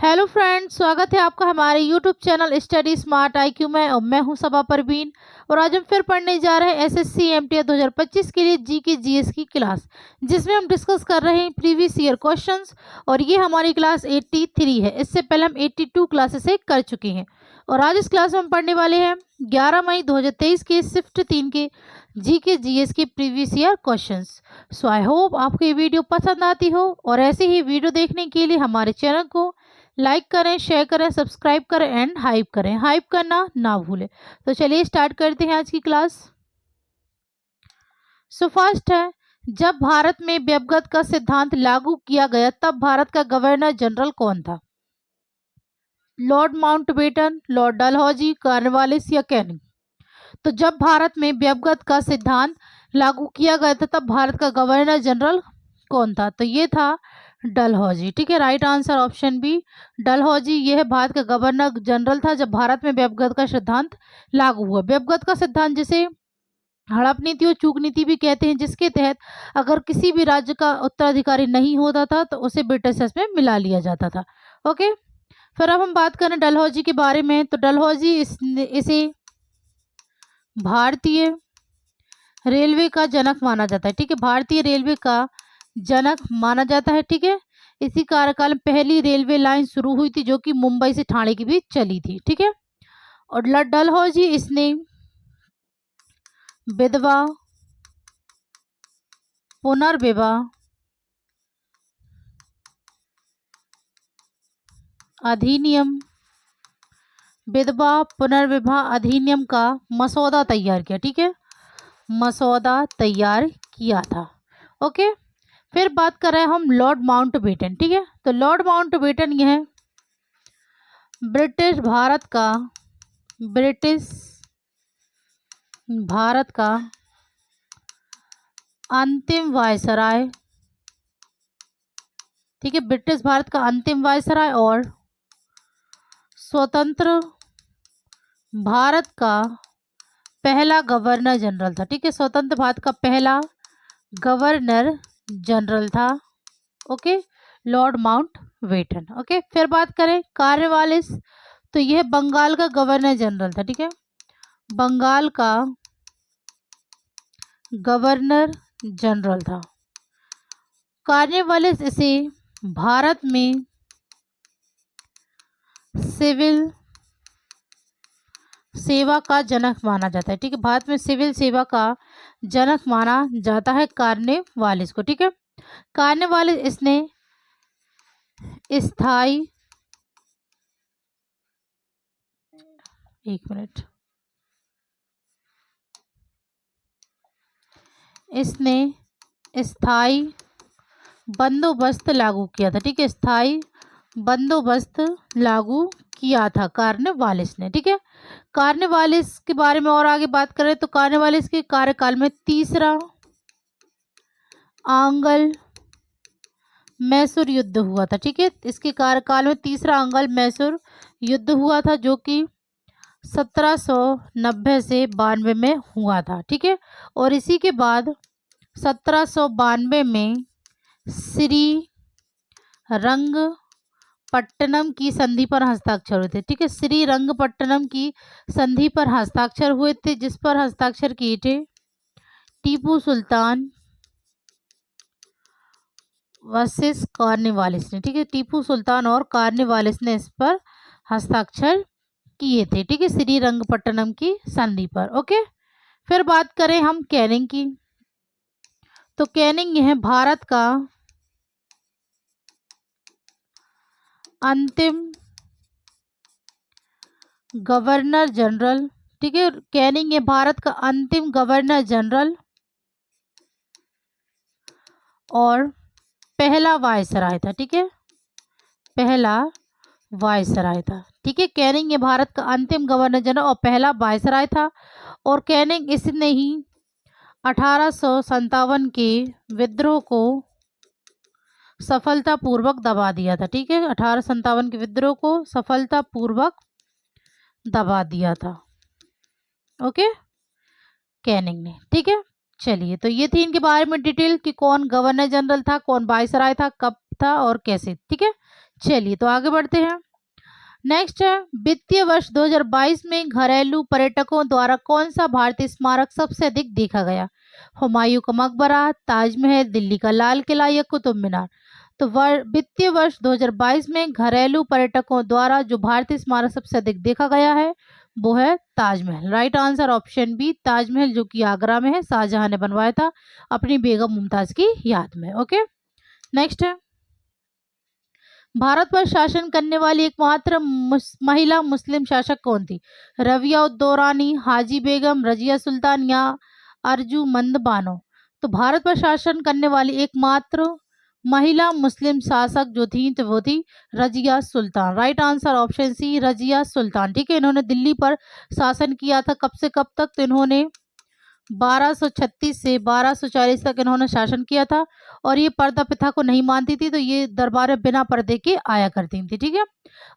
Hello friends, स्वागत है आपका हमारे YouTube channel study smart IQ में। और मैं हूं सबा परवीन और आज हम फिर पढ़ने जा रहे हैं SSC MTS 2025 के लिए GK GS की क्लास, जिसमें हम डिस्कस कर रहे हैं प्रीवियस ईयर क्वेश्चंस। और ये हमारी क्लास 83 है। इससे पहले हम 82 क्लासेस से कर चुके हैं और आज इस क्लास में हम पढ़ने वाले हैं 11 मई 2023 के शिफ्ट 3 के GK GS के previous year questions. So I hope आपको ये वीडियो पसंद आती हो और ऐसे ही वीडियो देखने के लिए हमारे चैनल को लाइक करें, शेयर करें, सब्सक्राइब करें एंड हाइप करें। हाइप करना ना भूलें। तो चलिए स्टार्ट करते हैं आज की क्लास। सो फर्स्ट है, जब भारत में व्यवगत का सिद्धांत लागू किया गया तब भारत का गवर्नर जनरल कौन था? Lord Mountbatten, Lord Dalhousie, Cornwallis या कैनिंग? तो जब भारत में व्यवगत का सिद्धांत लागू किया गया था तब भारत का गवर्नर जनरल कौन था? तो ये था डलहौजी। ठीक है, right answer option B Dalhousie. ये है भारत का गवर्नर जनरल था जब भारत में व्यवगत का सिद्धांत लागू हुआ। व्यवगत का सिद्धांत जिसे हड़प नीति और चूक नीति भी कहते हैं, जिसके तहत अगर किसी भी राज्य का उत्तराधिकारी नहीं होता था तो उसे ब्रिटिश में मिला लिया जाता था। ओके, फिर अब हम बात करें डलहौजी के बारे में। तो डलहौजी इसे भारतीय रेलवे का जनक माना जाता है। ठीक है, भारतीय रेलवे का जनक माना जाता है। ठीक है, इसी कार्यकाल में पहली रेलवे लाइन शुरू हुई थी जो कि मुंबई से ठाणे के बीच चली थी। ठीक है, और डलहौजी इसने विधवा पुनर्विवाह अधिनियम का मसौदा तैयार किया। ठीक है, मसौदा तैयार किया था। ओके, फिर बात कर रहे हैं हम लॉर्ड माउंटबेटन। ठीक है, तो लॉर्ड माउंटबेटन यह ब्रिटिश भारत का अंतिम वायसराय। ठीक है, ब्रिटिश भारत का अंतिम वायसराय और स्वतंत्र भारत का पहला गवर्नर जनरल था। ठीक है, स्वतंत्र भारत का पहला गवर्नर जनरल था। Okay, Lord Mountbatten. ओके, फिर बात करें कॉर्नवालिस, तो यह बंगाल का गवर्नर जनरल था। ठीक है, बंगाल का गवर्नर जनरल था। कॉर्नवालिस इसे भारत में सिविल सेवा का जनक माना जाता है। ठीक है, भारत में सिविल सेवा का जनक माना जाता है कॉर्नवालिस को। ठीक है, कॉर्नवालिस इसने स्थाई स्थाई बंदोबस्त लागू किया था। ठीक है, स्थाई बंदोबस्त लागू किया था कॉर्नवालिस ने। ठीक है, कॉर्नवालिस के बारे में और आगे बात करें तो कॉर्नवालिस के कार्यकाल में तीसरा आंग्ल मैसूर युद्ध हुआ था। ठीक है, इसके कार्यकाल में तीसरा आंग्ल मैसूर युद्ध हुआ था जो कि 1790 से 92 में हुआ था। ठीक है, और इसी के बाद 1792 में श्री रंगपट्टनम की संधि पर हस्ताक्षर हुए थे। ठीक है, श्री रंगपट्टनम की संधि पर हस्ताक्षर हुए थे, जिस पर हस्ताक्षर किए थे टीपू सुल्तान वर्सेस कॉर्नवालिस ने। ठीक है, टीपू सुल्तान और कॉर्नवालिस ने इस पर हस्ताक्षर किए थे। ठीक है, श्री रंगपट्टनम की संधि पर। ओके, फिर बात करें हम कैनिंग की, तो कैनिंग यह भारत का अंतिम गवर्नर जनरल। ठीक है, कैनिंग ये भारत का अंतिम गवर्नर जनरल और पहला वायसराय था। ठीक है, पहला वायसराय था। ठीक है, कैनिंग ये भारत का अंतिम गवर्नर जनरल और पहला वायसराय था। और कैनिंग इसने ही 1857 के विद्रोह को सफलतापूर्वक दबा दिया था। ठीक है, 1857 के विद्रोह को सफलतापूर्वक दबा दिया था। ओके, कैनिंग ने। ठीक है, चलिए, तो ये थी इनके बारे में डिटेल कि कौन गवर्नर जनरल था, कौन वायसराय था, कब था और कैसे। ठीक है, चलिए तो आगे बढ़ते हैं। नेक्स्ट है, वित्तीय वर्ष 2022 में घरेलू पर्यटकों द्वारा कौन सा भारतीय स्मारक सबसे अधिक देखा गया? हुमायूं का मकबरा, ताजमहल, दिल्ली का लाल किला या कुतुब मीनार? तो वित्तीय वर्ष 2022 में घरेलू पर्यटकों द्वारा जो भारतीय स्मारक सबसे अधिक देखा गया है वो है Taj Mahal. Right answer option B, Taj Mahal, जो कि आगरा में है, शाहजहां ने बनवाया था अपनी बेगम मुमताज की याद में। ओके, नेक्स्ट है, भारत पर शासन करने वाली एकमात्र महिला मुस्लिम शासक कौन थी? रविया उद दौरानी, हाजी बेगम, रजिया सुल्तान या अर्जुमंद बानो? तो भारत पर शासन करने वाली एकमात्र महिला मुस्लिम शासक जो थी तो वो थी Razia Sultan. Right answer option C, Razia Sultan. ठीक है, इन्होंने दिल्ली पर शासन किया था कब से कब तक? तो इन्होंने 1236 से 1240 तक इन्होंने शासन किया था और ये पर्दा प्रथा को नहीं मानती थी, तो ये दरबार में बिना पर्दे के आया करती थी। ठीक है,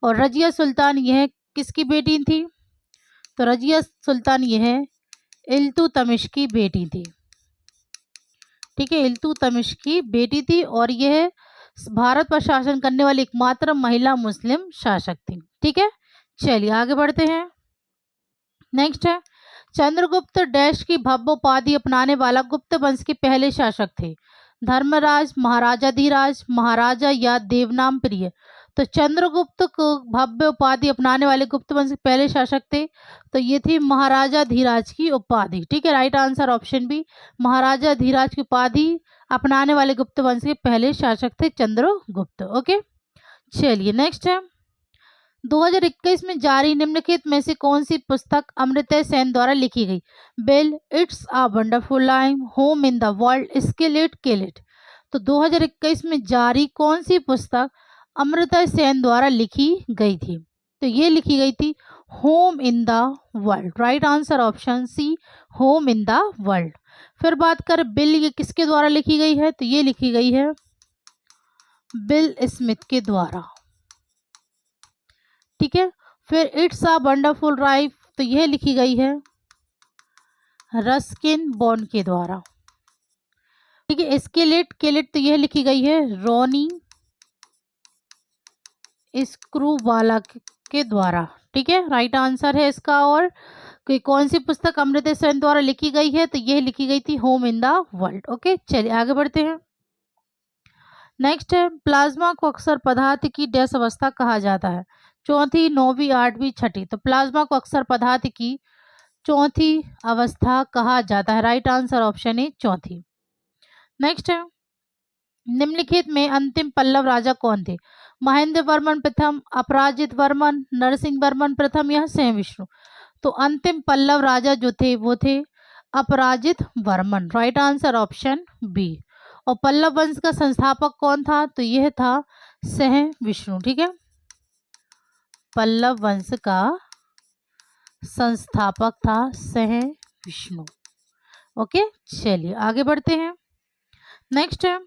और रजिया सुल्तान यह किसकी बेटी थी? तो रजिया सुल्तान यह इल्तुतमिश की बेटी थी। ठीक है, इल्तुतमिश की बेटी थी और यह भारत पर शासन करने वाली एकमात्र महिला मुस्लिम शासक थी। ठीक है, चलिए आगे बढ़ते हैं। नेक्स्ट है, चंद्रगुप्त डैश की भव्य उपाधि अपनाने वाला गुप्त वंश के पहले शासक थे? धर्मराज, महाराजाधिराज, महाराजा या देवनाम प्रिय? तो चंद्रगुप्त को भव्य उपाधि अपनाने वाले गुप्त वंश के पहले शासक थे तो ये थी महाराजा धीराज की उपाधि। ठीक है, राइट आंसर ऑप्शन बी, महाराजा धीराज की उपाधि अपनाने वाले गुप्त वंश के पहले शासक थे चंद्रगुप्त। ओके, चलिए नेक्स्ट है, 2021 में जारी निम्नलिखित में से कौन सी पुस्तक अमर्त्य सेन द्वारा लिखी गई? Bill, it's a wonderful life, home in the world, skill it, kill it? तो 2021 में जारी कौन सी पुस्तक अमर्त्य सेन द्वारा लिखी गई थी? तो ये लिखी गई थी home in the world. Right answer option C, home in the world. फिर बात करें बिल, ये किसके द्वारा लिखी गई है? तो ये लिखी गई है बिल स्मिथ के द्वारा। ठीक है, फिर इट्स अ वंडरफुल लाइफ, तो यह लिखी गई है रस्किन बॉन्ड के द्वारा। ठीक है, स्केलेट केलेट, तो यह लिखी गई है रोनी स्क्रूवाला के द्वारा। ठीक है, राइट आंसर है इसका। और कौन सी पुस्तक अमर्त्य सेन द्वारा लिखी गई है? तो यह लिखी गई थी home in the world. Okay, चलिए आगे बढ़ते हैं। नेक्स्ट है, प्लाज्मा को अक्सर पदार्थ की डैश अवस्था कहा जाता है? चौथी, नौवीं, आठवीं, छठी? तो प्लाज्मा को अक्सर पदार्थ की चौथी अवस्था कहा जाता है। राइट आंसर ऑप्शन ए, चौथी। नेक्स्ट है, निम्नलिखित में अंतिम पल्लव राजा कौन थे? महेंद्र वर्मन प्रथम, अपराजित वर्मन, नरसिंह वर्मन प्रथम या सह-विष्णु? तो अंतिम पल्लव राजा जो थे वो थे Aparajita Varman. Right answer option B. और पल्लव वंश का संस्थापक कौन था? तो यह था सह-विष्णु। ठीक है, पल्लव वंश का संस्थापक था सह-विष्णु। ओके, चलिए आगे बढ़ते हैं। नेक्स्ट है,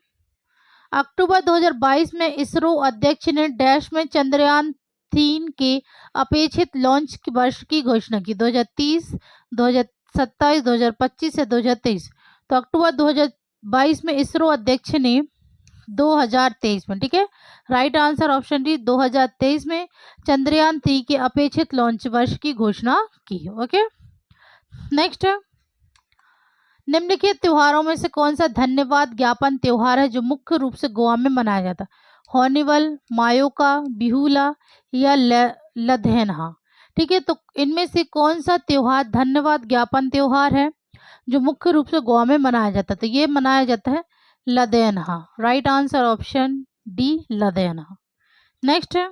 अक्टूबर 2022 में इसरो अध्यक्ष ने डैश में चंद्रयान 3 के अपेक्षित लॉन्च की वर्ष की घोषणा की? 2030, 2027, 2025 या 2023? तो अक्टूबर 2022 में इसरो अध्यक्ष ने 2023 में, ठीक है, राइट आंसर ऑप्शन डी, 2023 में चंद्रयान 3 के अपेक्षित लॉन्च वर्ष की घोषणा की। ओके, नेक्स्ट है, निम्नलिखित त्योहारों में से कौन सा धन्यवाद ज्ञापन त्योहार है जो मुख्य रूप से गोवा में मनाया जाता है? हॉर्निवल, मायोका, बिहुला या लधेनहा? ठीक है, तो इनमें से कौन सा त्योहार धन्यवाद ज्ञापन त्योहार है जो मुख्य रूप से गोवा में मनाया जाता है? तो ये मनाया जाता है लदेनहा। राइट आंसर ऑप्शन डी, लदेनहा। नेक्स्ट है,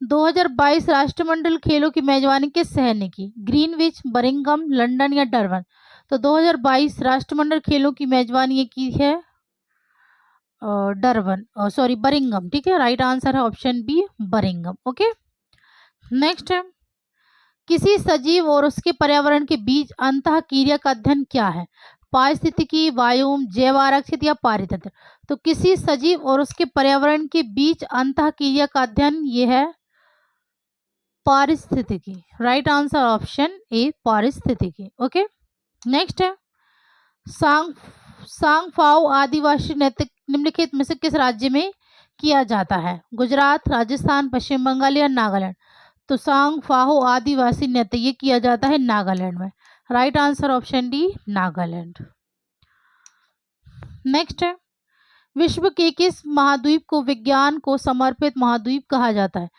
2022 राष्ट्रमंडल खेलों की मेजबानी किस शहर ने की? ग्रीनविच, बरिंघम, लंदन या डरबन? तो 2022 राष्ट्रमंडल खेलों की मेजबानी ये की है डरबन, सॉरी बरिंघम। ठीक है, राइट आंसर है ऑप्शन बी, बरिंघम। ओके, नेक्स्ट है, किसी सजीव और उसके पर्यावरण के बीच अंतःक्रिया का अध्ययन क्या है? पारिस्थितिकी, वायुम, जैव आरक्षित या पारितंत्र? तो किसी सजीव और उसके पर्यावरण के बीच अंतःक्रिया का अध्ययन ये है पारिस्थितिकी। राइट आंसर ऑप्शन ए, पारिस्थितिकी। ओके, नेक्स्ट है, सांगफाओ आदिवासी नैतिक निम्नलिखित में से किस राज्य में किया जाता है? गुजरात, राजस्थान, पश्चिम बंगाल या नागालैंड? तो सांग फाहो आदिवासी नृत्य ये किया जाता है नागालैंड में। Right answer option D, Nagaland. Next है, विश्व के किस महाद्वीप को विज्ञान को समर्पित महाद्वीप कहा जाता है?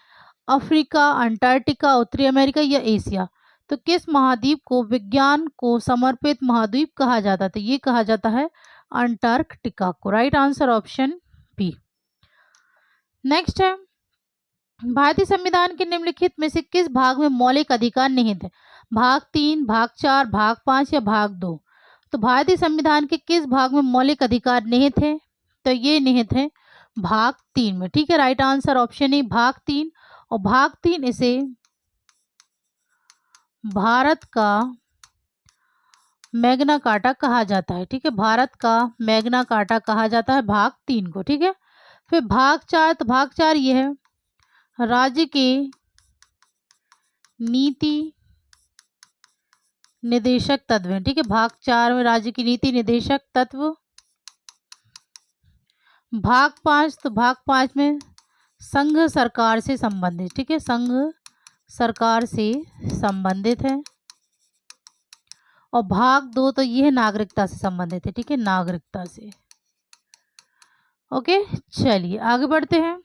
अफ्रीका, अंटार्कटिका, उत्तरी अमेरिका या एशिया? तो किस महाद्वीप को विज्ञान को समर्पित महाद्वीप कहा जाता है? तो ये कहा जाता है अंटार्कटिका को। Right answer option B. Next है, भारतीय संविधान के निम्नलिखित में से किस भाग में मौलिक अधिकार निहित है? भाग 3, भाग 4, भाग 5 या भाग 2? तो भारतीय संविधान के किस भाग में मौलिक अधिकार निहित है? तो ये निहित है भाग 3 में। ठीक है, राइट आंसर ऑप्शन ए, भाग 3। और भाग 3 इसे भारत का मैग्ना कार्टा कहा जाता है। ठीक है, भारत का मैग्ना कार्टा कहा जाता है भाग 3 को। ठीक है, फिर भाग 4, तो भाग 4 ये है राज्य के नीति निदेशक तत्व हैं। ठीक है, भाग 4 में राज्य की नीति निदेशक तत्व। भाग 5, तो भाग 5 में संघ सरकार से संबंधित। ठीक है, संघ सरकार से संबंधित है। और भाग 2 तो यह नागरिकता से संबंधित है। ठीक है, नागरिकता से। ओके, चलिए आगे बढ़ते हैं।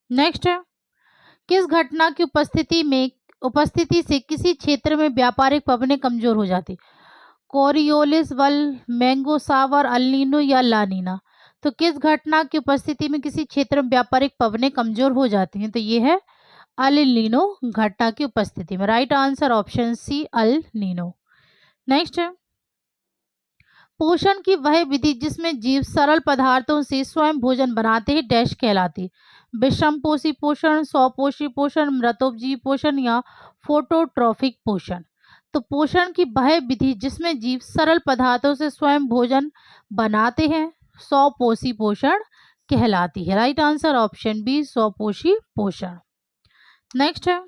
नेक्स्ट है, किस घटना की उपस्थिति से किसी क्षेत्र में व्यापारिक पवनें कमजोर हो जाती? कोरियोलिस वल, मैंगो सावर, अल्नीनो या लानीना? तो किस घटना की उपस्थिति में किसी क्षेत्र में व्यापारिक पवनें कमजोर हो जाती हैं? तो ये है अल नीनो घटना की उपस्थिति में। Right answer option C, El Nino. Next है, पोषण की वह विधि जिसमें जीव सरल पदार्थों से स्वयं भोजन बनाते हैं डैश कहलाती? विषम पोषी पोषण, स्वपोषी पोषण, मृतोपजीवी पोषण या फोटोट्रॉफिक पोषण? तो पोषण की वह विधि जिसमें जीव सरल पदार्थों से स्वयं भोजन बनाते हैं स्वपोषी पोषण कहलाती है। राइट आंसर ऑप्शन बी, स्वपोषी पोषण। नेक्स्ट है,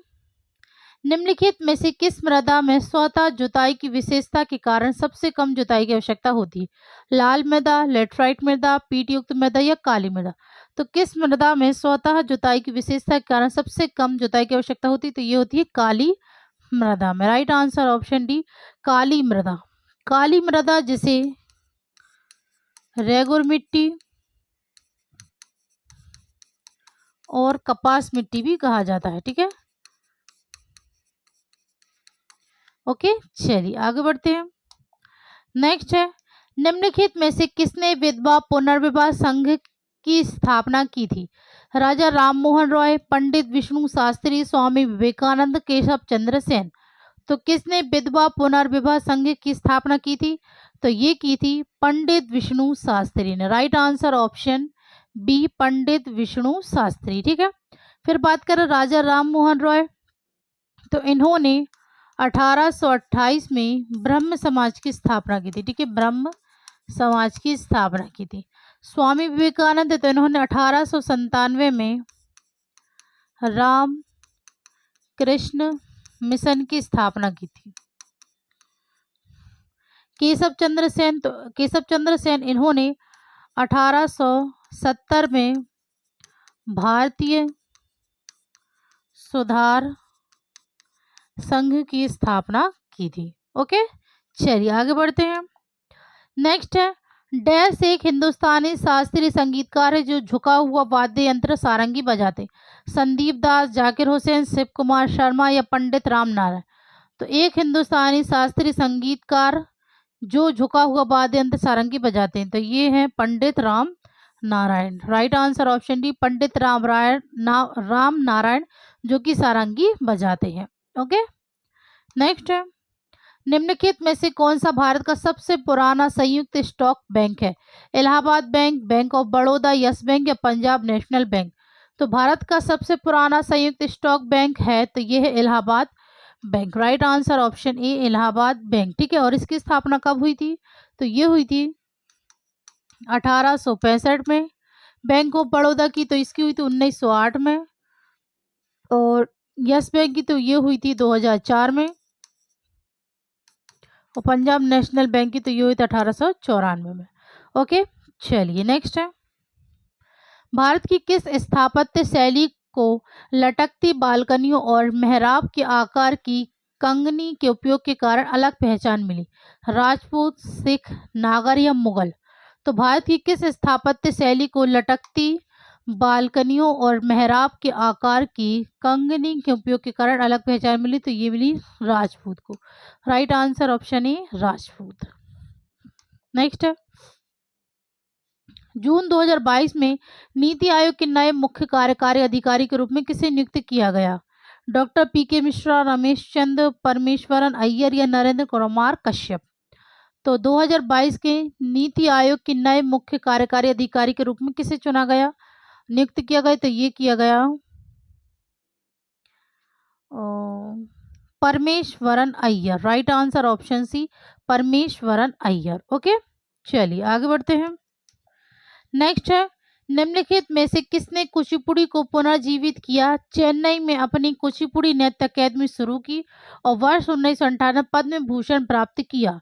निम्नलिखित में से किस मृदा में स्वतः जुताई की विशेषता के कारण सबसे कम जुताई की आवश्यकता होती है? लाल मृदा, लेटराइट मृदा, पीट युक्त मृदा या काली मृदा? तो किस मृदा में स्वतः जुताई की विशेषता के कारण सबसे कम जुताई की आवश्यकता होती है? तो ये होती है काली मृदा में। राइट आंसर ऑप्शन डी, काली मृदा। काली मृदा जिसे रेगुर मिट्टी और कपास मिट्टी भी कहा जाता है। ठीक है, ओके, चलिए आगे बढ़ते हैं। नेक्स्ट है, निम्नलिखित में से किसने विधवा पुनर्विवाह संघ की स्थापना की थी? राजा राममोहन रॉय, पंडित विष्णु शास्त्री, स्वामी विवेकानंद, केशव चंद्र सेन? तो किसने विधवा पुनर्विवाह संघ की स्थापना की थी? तो ये की थी पंडित विष्णु शास्त्री ने। राइट आंसर ऑप्शन बी, पंडित विष्णु शास्त्री। ठीक है, फिर बात करें राजा राममोहन रॉय, तो इन्होंने 1828 में ब्रह्म समाज की स्थापना की थी। ठीक है, ब्रह्म समाज की स्थापना की थी। स्वामी विवेकानंद, तो इन्होंने 1897 में राम कृष्ण मिशन की स्थापना की थी। केशव चंद्र सेन इन्होंने 1870 में भारतीय सुधार संघ की स्थापना की थी। ओके, चलिए आगे बढ़ते हैं। नेक्स्ट है, डैश एक हिंदुस्तानी शास्त्रीय संगीतकार है जो झुका हुआ वाद्य यंत्र सारंगी बजाते? संदीप दास, जाकिर हुसैन, शिव कुमार शर्मा या पंडित राम नारायण? तो एक हिंदुस्तानी शास्त्रीय संगीतकार जो झुका हुआ वाद्य यंत्र सारंगी बजाते हैं, तो ये है Pandit Ram Narayan. Right answer option D, Pandit Ram Narayan जो कि सारंगी बजाते हैं। ओके, नेक्स्ट है, निम्नलिखित में से कौन सा भारत का सबसे पुराना संयुक्त स्टॉक बैंक है? Allahabad bank, bank of Baroda, yes bank या पंजाब नेशनल बैंक? तो भारत का सबसे पुराना संयुक्त स्टॉक बैंक है तो यह है Allahabad bank. Right answer option ए, इलाहाबाद बैंक। ठीक है, और इसकी स्थापना कब हुई थी? तो ये हुई थी 1865 में। बैंक ऑफ बड़ौदा की तो इसकी हुई थी 1908 में, और यस बैंक की तो ये हुई थी 2004 में, और पंजाब नेशनल बैंक की तो ये हुई थी 1894 में। ओके, चलिए नेक्स्ट है, भारत की किस स्थापत्य शैली को लटकती बालकनियों और मेहराब के आकार की कंगनी के उपयोग के कारण अलग पहचान मिली? राजपूत, सिख, नागर या मुगल? तो भारत की किस स्थापत्य शैली को लटकती बालकनियों और मेहराब के आकार की कंगनी के उपयोग के कारण अलग पहचान मिली? तो ये मिली राजपूत को। राइट आंसर ऑप्शन ए राजपूत। नेक्स्ट है, जून 2022 में नीति आयोग के नए मुख्य कार्यकारी अधिकारी के रूप में किसे नियुक्त किया गया? डॉक्टर पीके मिश्रा, रमेश चंद्र परमेश्वरन अय्यर या नरेंद्र कुमार कश्यप? तो 2022 के नीति आयोग के नए मुख्य कार्यकारी अधिकारी के रूप में किसे चुना गया, नियुक्त किया गया? तो ये किया गया Parameswaran Iyer. Right answer option C Parameswaran Iyer. Okay, चलिए आगे बढ़ते हैं। नेक्स्ट है, निम्नलिखित में से किसने कुचिपुड़ी को पुनर्जीवित किया? चेन्नई में अपनी कुचिपुड़ी नृत्य अकेदमी शुरू की और वर्ष 1958 पद्म भूषण प्राप्त किया।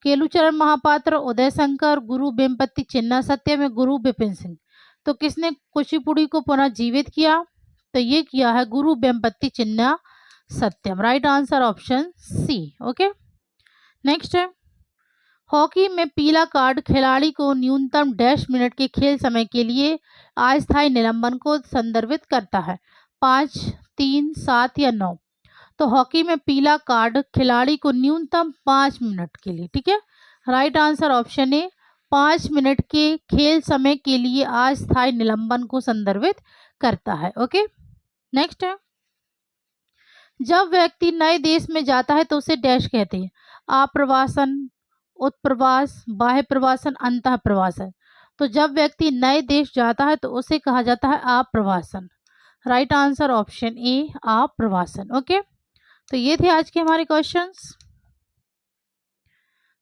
केलुचरण महापात्र, उदय शंकर, गुरु वेम्पति चिन्ना सत्यम में गुरु विपिन सिंह? तो किसने कुचिपुड़ी को पुनर्जीवित किया? तो ये किया है Guru Vempati Chinna Satyam. Right answer option C. Okay, next है, हॉकी में पीला कार्ड खिलाड़ी को न्यूनतम डैश मिनट के खेल समय के लिए अस्थायी निलंबन को संदर्भित करता है? 5, 3, 7 या 9? तो हॉकी में पीला कार्ड खिलाड़ी को न्यूनतम 5 मिनट के लिए, ठीक है, राइट आंसर ऑप्शन ए 5 मिनट के खेल समय के लिए अस्थायी निलंबन को संदर्भित करता है। ओके, नेक्स्ट है, जब व्यक्ति नए देश में जाता है तो उसे डैश कहते हैं? आप्रवासन, उत्प्रवास, बाह्य प्रवासन, अंतः प्रवासन? तो जब व्यक्ति नए देश जाता है तो उसे कहा जाता है आप्रवासन। राइट आंसर ऑप्शन ए आप्रवासन। ओके, तो ये थे आज के हमारे क्वेश्चंस।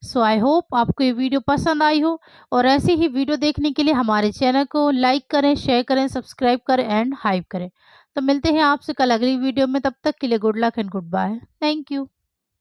सो आई होप आपको ये वीडियो पसंद आई हो, और ऐसी ही वीडियो देखने के लिए हमारे चैनल को लाइक करें, शेयर करें, सब्सक्राइब करें एंड हाइप करें। तो मिलते हैं आपसे कल अगली वीडियो में, तब तक के लिए good luck and good bye. Thank you.